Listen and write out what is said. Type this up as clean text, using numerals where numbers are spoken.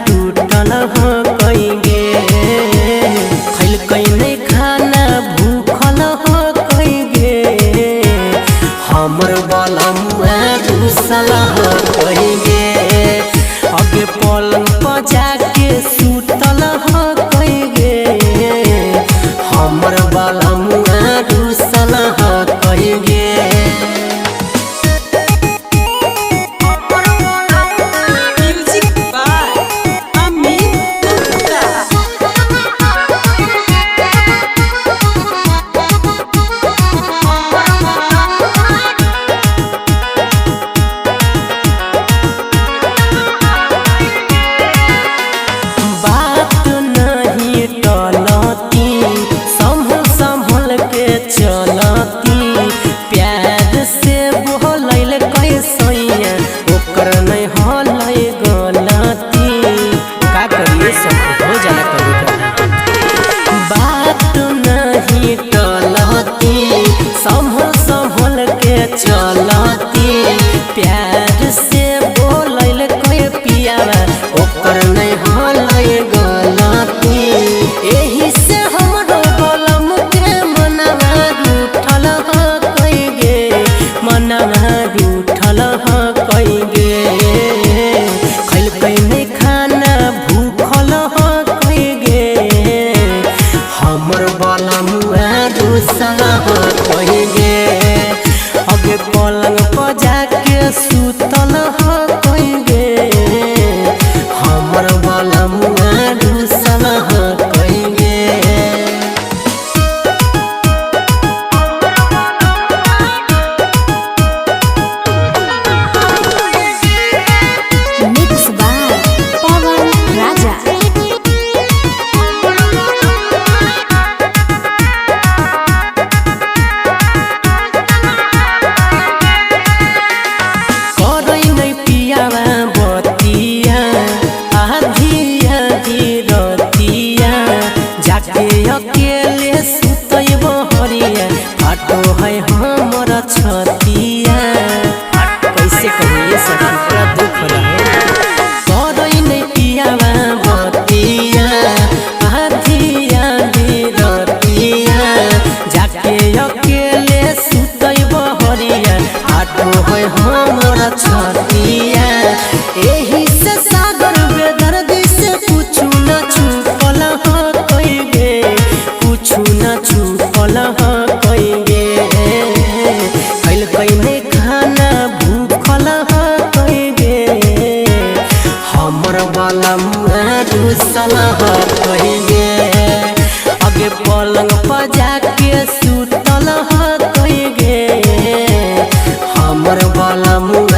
टूटल हो कइगे खैल कइने खाना भूखल हो कइगे हमर बलमुआ दूसल हो कइगे अगे पलंग पर जाके सुतल हो कइगे हमर बलमुआ दूसल हो कइगे। चलती प्यार से बोलैल कैसैया ओकर नहीं हलै गलती का करिए सब हो जाला कभी बात नहीं टलती संभल के चलती प्यार से बोलैल कै पिया ओकर नहीं हलै गलती एही से हमरो बलम के मनवा रूठल हो कइगे मनवा रूठल हो कइगे खैल कइने खाना भूखल हो कइगे हमर बलमुआ दूसल हो कइगे अगे पलंग पर जाके सुतल हो कइगे हमर बलमुआ दूसल हो कइगे। अकेले सुतैब हरिया फाटो है हमर छतिया कैसे कहिए सखी पूरा दुख रहे नहीं पियावा बतिया आधिया रतिया जाके अकेले सुतैब हरिया फाटो है हमर छतिया एही से सागर बेदर्दी से कुछ न छुपल हो कइगे कुछ न छुपल हो कइगे खैल कइने खाना भूखल हो कइगे हमर बलमुआ दूसल हो कइगे अगे पलंग पर जाके सुतल हो कइगे हमर बलमुआ